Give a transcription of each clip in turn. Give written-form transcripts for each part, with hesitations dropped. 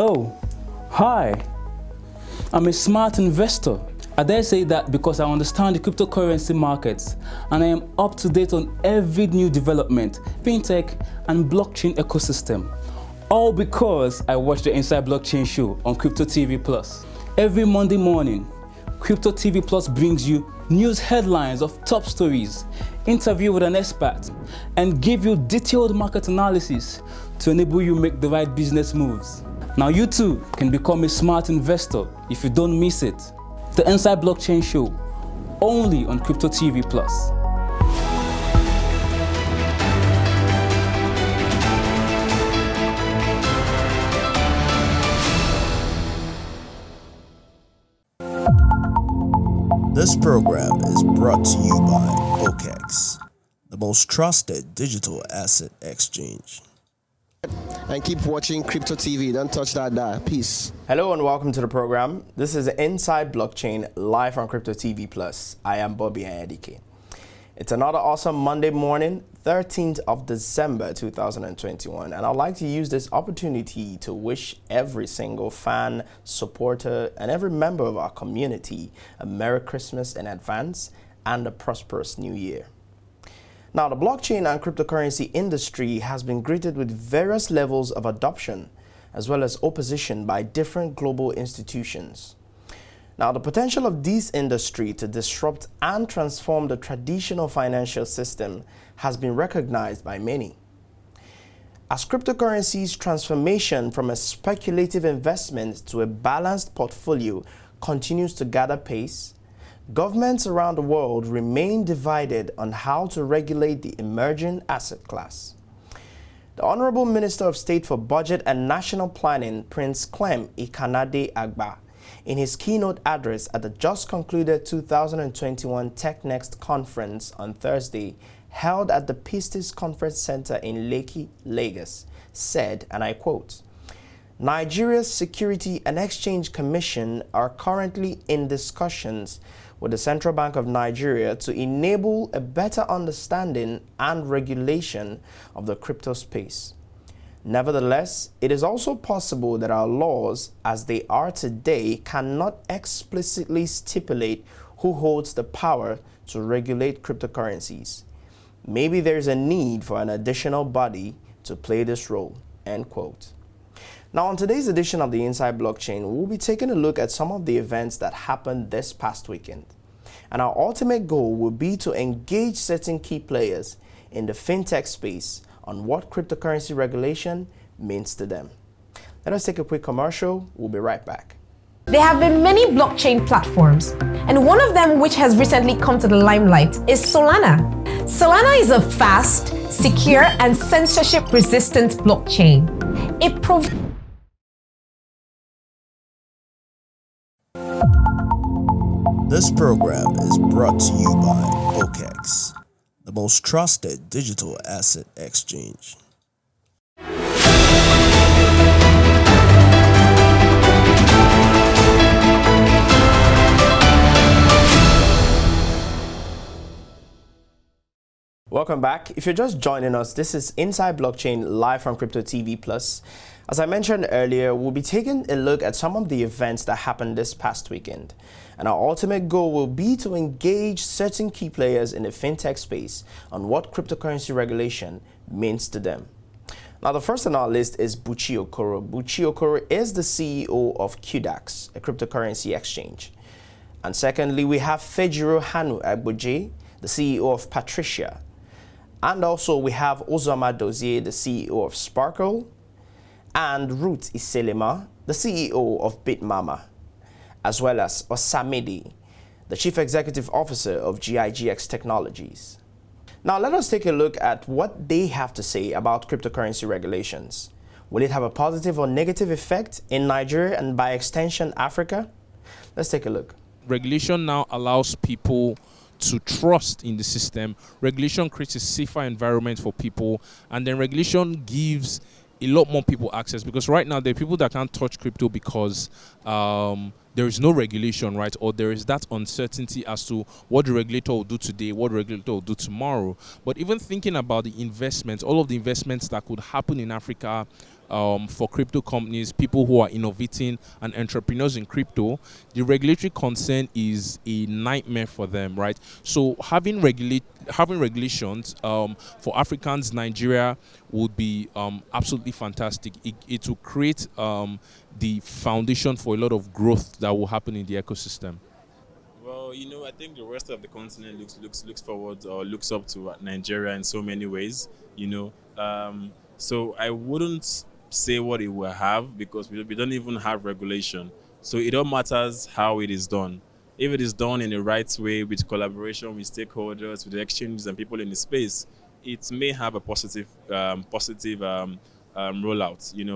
Oh, hi. I'm a smart investor. I dare say that because I understand the cryptocurrency markets and I am up to date on every new development, fintech and blockchain ecosystem. All because I watch the Inside Blockchain show on Cryptotvplus. Every Monday morning, Cryptotvplus brings you news headlines of top stories, interview with an expert, and give you detailed market analysis to enable you make the right business moves. Now you too can become a smart investor if you don't miss it. The Inside Blockchain Show, only on Cryptotvplus. This program is brought to you by GIGX, the most trusted digital asset exchange. And keep watching Crypto TV. Don't touch that dial. Peace. Hello and welcome to the program. This is Inside Blockchain live on Cryptotvplus. I am Bobby Ayadike. It's another awesome Monday morning, 13th of December 2021, and I'd like to use this opportunity to wish every single fan, supporter, and every member of our community a Merry Christmas in advance and a prosperous New Year. Now, the blockchain and cryptocurrency industry has been greeted with various levels of adoption as well as opposition by different global institutions. Now, the potential of this industry to disrupt and transform the traditional financial system has been recognized by many. As cryptocurrency's transformation from a speculative investment to a balanced portfolio continues to gather pace, governments around the world remain divided on how to regulate the emerging asset class. The Honorable Minister of State for Budget and National Planning, Prince Clem Ikanade Agba, in his keynote address at the just concluded 2021 Technext Conference on Thursday, held at the Pistis Conference Centre in Lekki, Lagos, said, and I quote, "Nigeria's Security and Exchange Commission are currently in discussions with the Central Bank of Nigeria to enable a better understanding and regulation of the crypto space. Nevertheless, it is also possible that our laws, as they are today, cannot explicitly stipulate who holds the power to regulate cryptocurrencies. Maybe there's a need for an additional body to play this role," end quote. Now, on today's edition of the Inside Blockchain, we'll be taking a look at some of the events that happened this past weekend. And our ultimate goal will be to engage certain key players in the fintech space on what cryptocurrency regulation means to them. Let us take a quick commercial. We'll be right back. There have been many blockchain platforms, and one of them which has recently come to the limelight is Solana. Solana is a fast, secure, and censorship-resistant blockchain. It provides This program is brought to you by GIGX, the most trusted digital asset exchange. Welcome back. If you're just joining us, this is Inside Blockchain live from Cryptotvplus. As I mentioned earlier, we'll be taking a look at some of the events that happened this past weekend. And our ultimate goal will be to engage certain key players in the fintech space on what cryptocurrency regulation means to them. Now, the first on our list is Buchi Okoro. Buchi Okoro is the CEO of Quidax, a cryptocurrency exchange. And secondly, we have Fejiro Hanu Agbodje, the CEO of Patricia. And also we have Uzoma Dozie, the CEO of Sparkle, and Ruth Iselema, the CEO of Bitmama, as well as Osamede, the Chief Executive Officer of GIGX Technologies. Now let us take a look at what they have to say about cryptocurrency regulations. Will it have a positive or negative effect in Nigeria and by extension Africa? Let's take a look. Regulation now allows people to trust in the system. Regulation creates a safer environment for people, and then regulation gives a lot more people access, because right now there are people that can't touch crypto because there is no regulation, right? Or there is that uncertainty as to what the regulator will do today, what the regulator will do tomorrow. But even thinking about the investments, all of the investments that could happen in Africa for crypto companies, people who are innovating and entrepreneurs in crypto, the regulatory concern is a nightmare for them, right? So having regulations for Africans, Nigeria would be absolutely fantastic. It will create the foundation for a lot of growth that will happen in the ecosystem. Well, I think the rest of the continent looks forward or looks up to Nigeria in so many ways. So I wouldn't say what it will have because we don't even have regulation. So it all matters how it is done. If it is done in the right way with collaboration with stakeholders, with the exchanges and people in the space, it may have a positive rollout.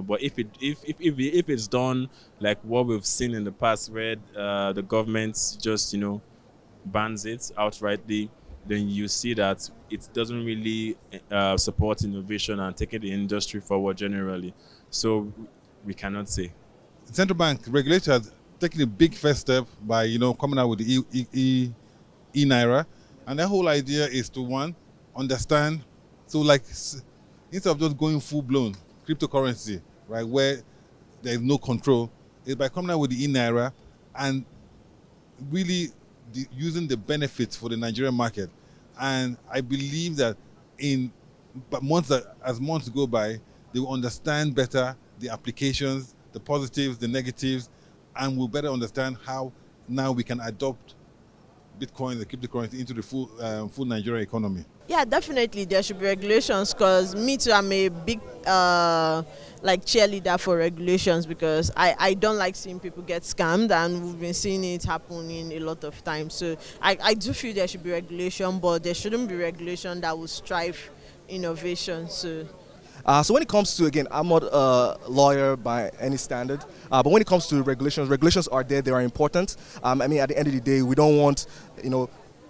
But if it's done like what we've seen in the past, where the government just bans it outrightly, then you see that it doesn't really support innovation and taking the industry forward generally. So we cannot say. The central bank regulators taking a big first step by coming out with the e-naira, and the whole idea is to understand. So like instead of just going full blown cryptocurrency, right, where there is no control, is by coming out with the e-naira and really using the benefits for the Nigerian market. And I believe that as months go by, they will understand better the applications, the positives, the negatives, and will better understand how now we can adopt Bitcoin, the cryptocurrency, into the full Nigerian economy. Yeah, definitely there should be regulations, because me too, I'm a big cheerleader for regulations, because I don't like seeing people get scammed, and we've been seeing it happening a lot of times. So I do feel there should be regulation, but there shouldn't be regulation that will strive innovation. So when it comes to, again, I'm not a lawyer by any standard, but when it comes to regulations are there, they are important. At the end of the day, we don't want,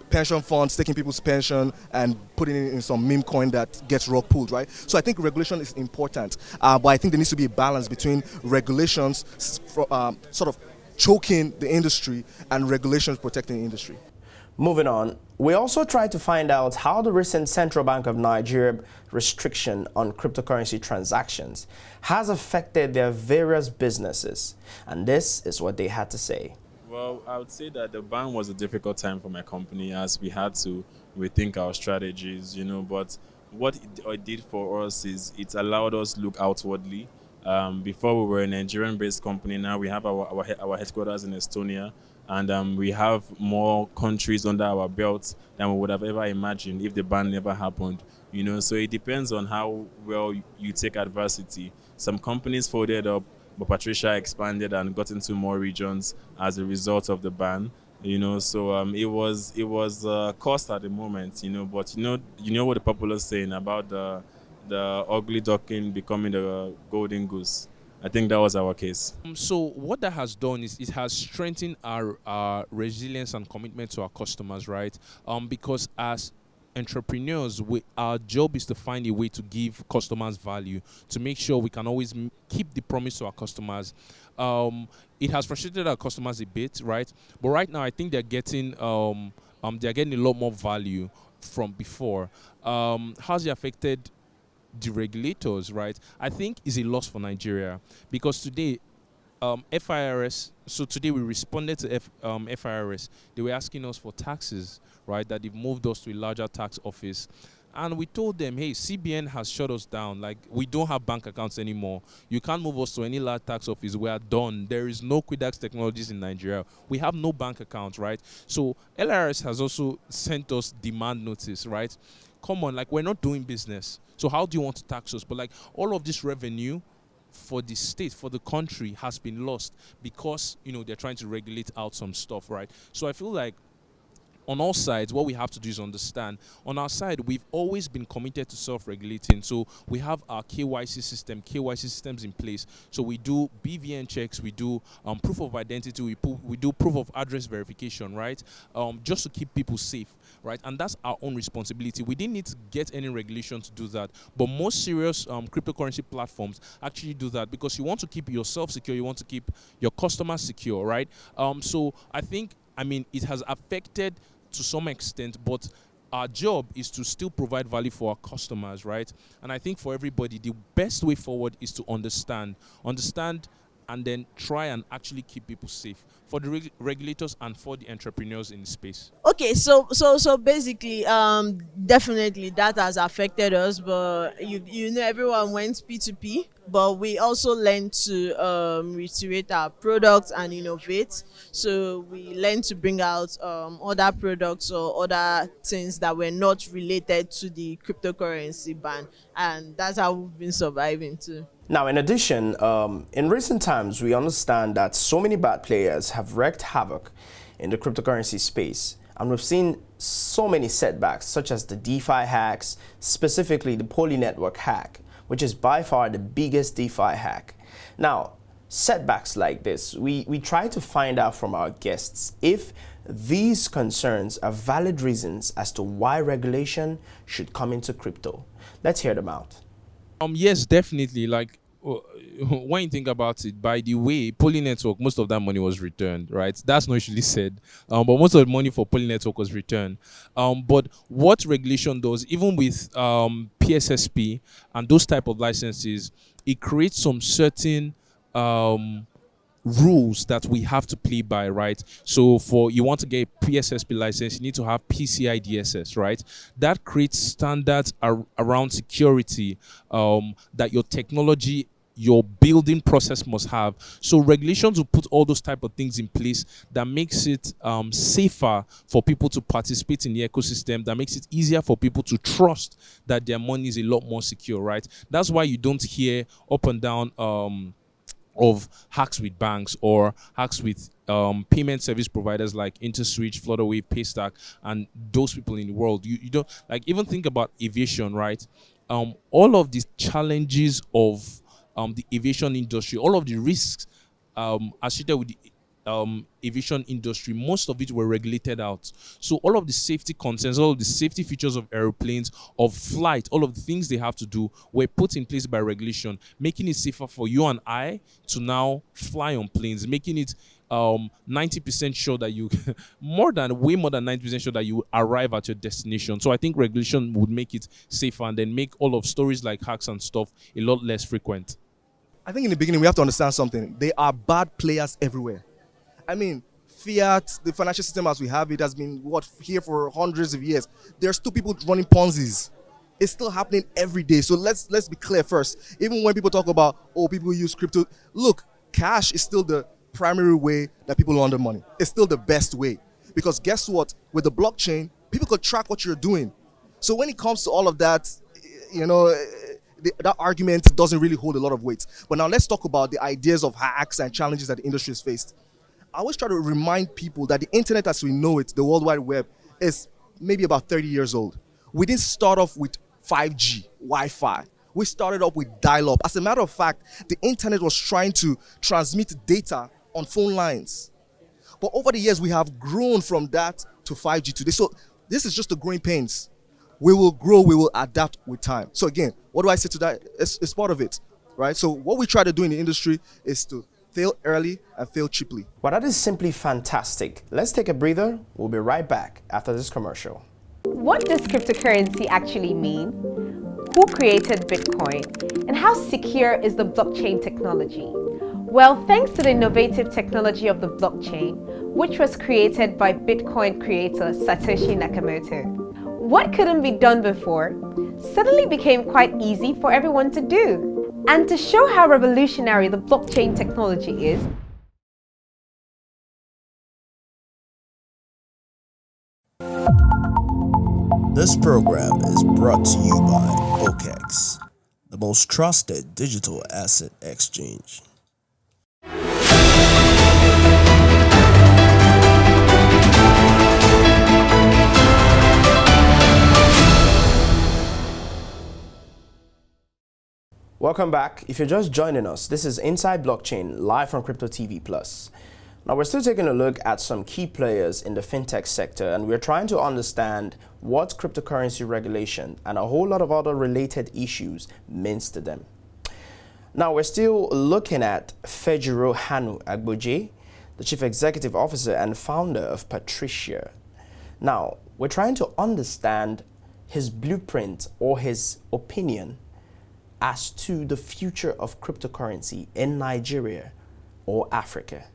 pension funds taking people's pension and putting it in some meme coin that gets rug pulled, right? So I think regulation is important, but I think there needs to be a balance between regulations sort of choking the industry and regulations protecting the industry. Moving on, we also tried to find out how the recent Central Bank of Nigeria restriction on cryptocurrency transactions has affected their various businesses. And this is what they had to say. Well, I would say that the ban was a difficult time for my company, as we had to rethink our strategies, but what it did for us is it allowed us to look outwardly. Before we were a Nigerian-based company, now we have our headquarters in Estonia, and we have more countries under our belt than we would have ever imagined if the ban never happened. So it depends on how well you take adversity. Some companies folded up, but Patricia expanded and got into more regions as a result of the ban. So it was cost at the moment. But what the popular saying about the ugly duckling becoming the golden goose. I think that was our case. So what that has done is it has strengthened our resilience and commitment to our customers, right? Because as entrepreneurs, our job is to find a way to give customers value, to make sure we can always keep the promise to our customers. It has frustrated our customers a bit, right? But right now, I think they're getting a lot more value from before. How's it affected the regulators, right? I think is a loss for Nigeria, because today FIRS, so today we responded to FIRS. They were asking us for taxes, right? That they've moved us to a larger tax office. And we told them, hey, CBN has shut us down. Like, we don't have bank accounts anymore. You can't move us to any large tax office. We are done. There is no Quidax technologies in Nigeria. We have no bank accounts, right? So LRS has also sent us demand notice, right? Come on, like, we're not doing business. So how do you want to tax us? But like, all of this revenue for the state, for the country, has been lost because, they're trying to regulate out some stuff, right? So I feel like on all sides, what we have to do is understand. On our side, we've always been committed to self-regulating. So we have our KYC systems in place. So we do BVN checks, we do proof of identity, we do proof of address verification, right? Just to keep people safe, right? And that's our own responsibility. We didn't need to get any regulation to do that. But most serious cryptocurrency platforms actually do that because you want to keep yourself secure, you want to keep your customers secure, right? So I think, it has affected to some extent, but our job is to still provide value for our customers, right? And I think for everybody, the best way forward is to understand, and then try and actually keep people safe for the regulators and for the entrepreneurs in the space. Okay, so basically, definitely that has affected us, but you know everyone went P2P, but we also learned to reiterate our products and innovate. So we learned to bring out other products or other things that were not related to the cryptocurrency ban, and that's how we've been surviving too. Now, in addition, in recent times, we understand that so many bad players have wreaked havoc in the cryptocurrency space. And we've seen so many setbacks, such as the DeFi hacks, specifically the Poly Network hack, which is by far the biggest DeFi hack. Now, setbacks like this, we try to find out from our guests if these concerns are valid reasons as to why regulation should come into crypto. Let's hear them out. Yes, definitely. Like, when you think about it, by the way, Poly Network, most of that money was returned, right? That's not usually said, but most of the money for Poly Network was returned. But what regulation does, even with PSSP and those type of licenses, it creates some certain rules that we have to play by, right? So for you want to get a PSSP license, you need to have PCI DSS, right? That creates standards around security that your technology, your building process must have. So regulations will put all those type of things in place that makes it safer for people to participate in the ecosystem, that makes it easier for people to trust that their money is a lot more secure, right? That's why you don't hear up and down of hacks with banks or hacks with payment service providers like InterSwitch, Flutterwave, Paystack, and those people in the world. You don't, like, even think about aviation, right? All of these challenges of the aviation industry, all of the risks associated with the aviation industry, most of it were regulated out. So all of the safety concerns, all of the safety features of airplanes, of flight, all of the things they have to do were put in place by regulation, making it safer for you and I to now fly on planes, making it 90% sure that you way more than 90% sure that you arrive at your destination. So I think regulation would make it safer and then make all of stories like hacks and stuff a lot less frequent. I think in the beginning we have to understand something. There are bad players everywhere. I mean, fiat, the financial system as we have it, has been here for hundreds of years. There's still people running Ponzi's. It's still happening every day. So let's be clear first. Even when people talk about, oh, people use crypto, look, cash is still the primary way that people launder money. It's still the best way. Because guess what? With the blockchain, people could track what you're doing. So when it comes to all of that, you know, that argument doesn't really hold a lot of weight. But now let's talk about the ideas of hacks and challenges that the industry has faced. I always try to remind people that the internet as we know it, the World Wide Web, is maybe about 30 years old. We didn't start off with 5G, Wi-Fi. We started off with dial-up. As a matter of fact, the internet was trying to transmit data on phone lines. But over the years, we have grown from that to 5G today. So this is just the growing pains. We will grow, we will adapt with time. So again, what do I say to that? It's part of it, right? So what we try to do in the industry is to fail early and fail cheaply. Well, that is simply fantastic. Let's take a breather. We'll be right back after this commercial. What does cryptocurrency actually mean? Who created Bitcoin? And how secure is the blockchain technology? Well, thanks to the innovative technology of the blockchain, which was created by Bitcoin creator Satoshi Nakamoto, what couldn't be done before suddenly became quite easy for everyone to do. And to show how revolutionary the blockchain technology is, This program is brought to you by OKEX, the most trusted digital asset exchange. Welcome back. If you're just joining us, this is Inside Blockchain, live from Cryptotvplus. Now, we're still taking a look at some key players in the fintech sector, and we're trying to understand what cryptocurrency regulation and a whole lot of other related issues means to them. Now, we're still looking at Fejiro Hanu Agbodje, the Chief Executive Officer and founder of Patricia. Now, we're trying to understand his blueprint or his opinion as to the future of cryptocurrency in Nigeria or Africa.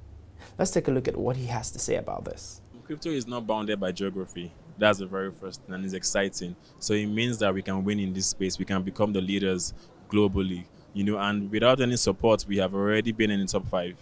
Let's take a look at what he has to say about this. Crypto is not bounded by geography. That's the very first thing, and it's exciting. So it means that we can win in this space. We can become the leaders globally, and without any support, we have already been in the top 5.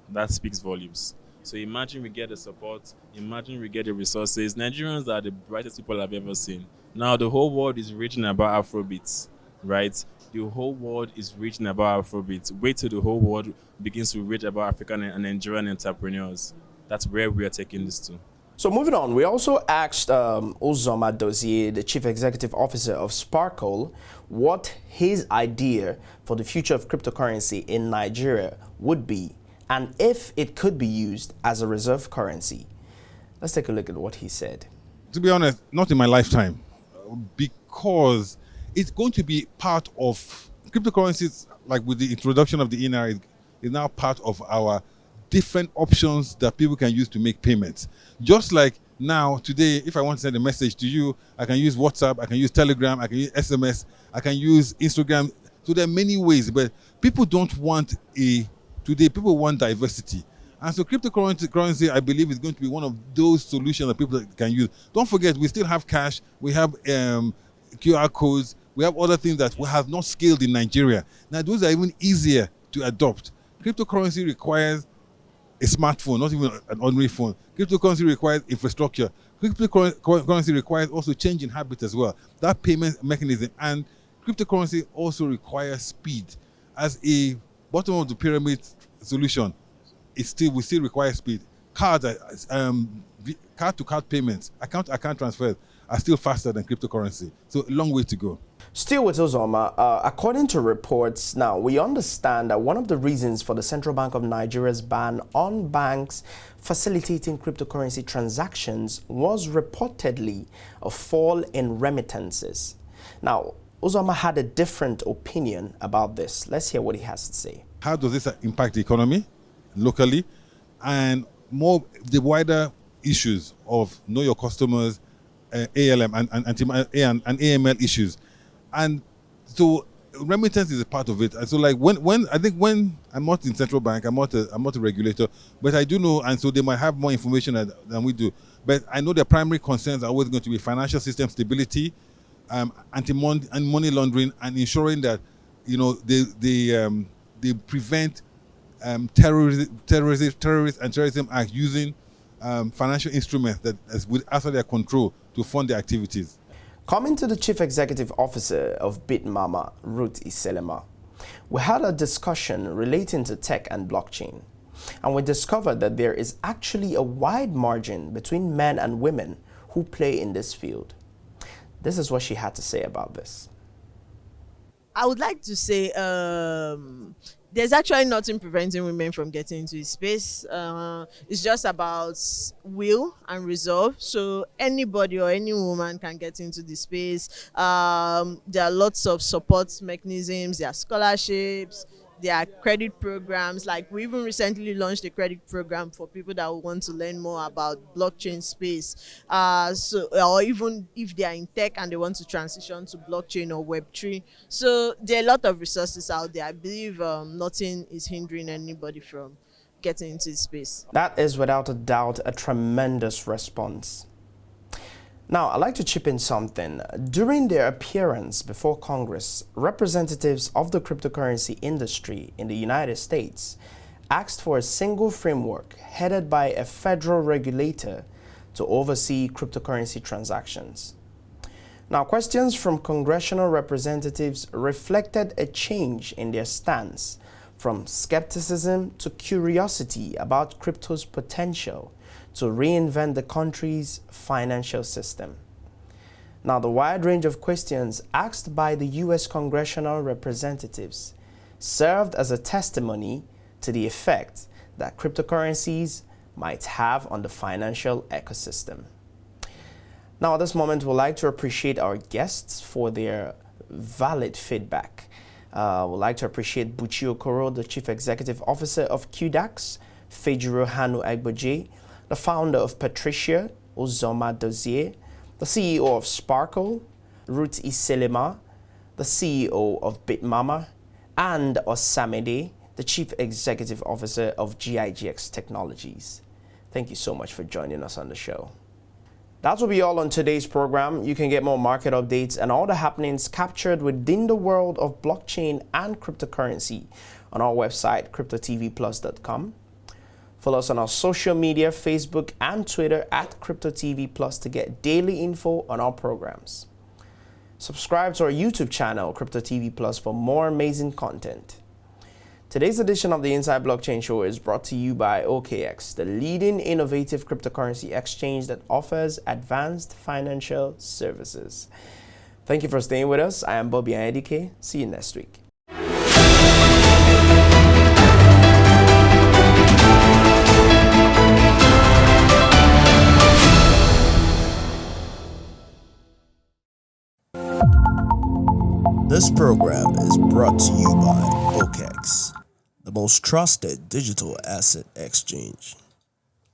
That speaks volumes. So imagine we get the support, imagine we get the resources. Nigerians are the brightest people I've ever seen. Now the whole world is reading about Afrobeats, right? The whole world is reading about Afrobeats. Wait till the whole world begins to read about African and Nigerian entrepreneurs. That's where we are taking this to. So moving on, we also asked Uzoma Dozie, the Chief Executive Officer of Sparkle, what his idea for the future of cryptocurrency in Nigeria would be, and if it could be used as a reserve currency. Let's take a look at what he said. To be honest, not in my lifetime, because it's going to be part of cryptocurrencies, like with the introduction of the INR, is now part of our different options that people can use to make payments. Just like now, today, if I want to send a message to you, I can use WhatsApp, I can use Telegram, I can use SMS, I can use Instagram. So there are many ways, but people don't want today people want diversity. And so cryptocurrency, I believe, is going to be one of those solutions that people can use. Don't forget, we still have cash, we have QR codes, we have other things that we have not scaled in Nigeria. Now, those are even easier to adopt. Cryptocurrency requires a smartphone, not even an ordinary phone. Cryptocurrency requires infrastructure. Cryptocurrency requires also change in habits as well. That payment mechanism, and cryptocurrency also requires speed. As a bottom of the pyramid solution, we still require speed. Card-to-card payments, account transfers are still faster than cryptocurrency. So a long way to go. Still with Uzoma, according to reports now, we understand that one of the reasons for the Central Bank of Nigeria's ban on banks facilitating cryptocurrency transactions was reportedly a fall in remittances. Now, Uzoma had a different opinion about this. Let's hear what he has to say. How does this impact the economy locally, and more the wider issues of know your customers, ALM and AML issues? And so remittance is a part of it. And so like when I'm not in central bank, I'm not a regulator, but I do know, and so they might have more information than we do. But I know their primary concerns are always going to be financial system stability, anti-money laundering, and ensuring that they prevent terrorist and terrorism acts using financial instruments that outside their control to fund their activities. Coming to the Chief Executive Officer of Bitmama, Ruth Iselema, we had a discussion relating to tech and blockchain, and we discovered that there is actually a wide margin between men and women who play in this field. This is what she had to say about this. I would like to say there's actually nothing preventing women from getting into this space. It's just about will and resolve. So anybody or any woman can get into the space. There are lots of support mechanisms, there are scholarships, there are credit programs. Like we even recently launched a credit program for people that want to learn more about blockchain space. Or even if they are in tech and they want to transition to blockchain or Web3. So there are a lot of resources out there. I believe nothing is hindering anybody from getting into the space. That is without a doubt a tremendous response. Now, I'd like to chip in something. During their appearance before Congress, representatives of the cryptocurrency industry in the United States asked for a single framework headed by a federal regulator to oversee cryptocurrency transactions. Now, questions from congressional representatives reflected a change in their stance from skepticism to curiosity about crypto's potential to reinvent the country's financial system. Now, the wide range of questions asked by the U.S. congressional representatives served as a testimony to the effect that cryptocurrencies might have on the financial ecosystem. Now, at this moment, we'd like to appreciate our guests for their valid feedback. We'd like to appreciate Buchi Okoro, the Chief Executive Officer of Quidax, Fejiro Hanu Agbodje, the founder of Patricia, Uzoma Dozie, the CEO of Sparkle, Ruth Iselema, the CEO of Bitmama, and Osamede, the Chief Executive Officer of GIGX Technologies. Thank you so much for joining us on the show. That will be all on today's program. You can get more market updates and all the happenings captured within the world of blockchain and cryptocurrency on our website, cryptotvplus.com. Follow us on our social media, Facebook and Twitter at CryptoTVPlus to get daily info on our programs. Subscribe to our YouTube channel, Crypto TV Plus, for more amazing content. Today's edition of the Inside Blockchain Show is brought to you by OKX, the leading innovative cryptocurrency exchange that offers advanced financial services. Thank you for staying with us. I am Bobby Ayedike. See you next week. This program is brought to you by OKX, the most trusted digital asset exchange.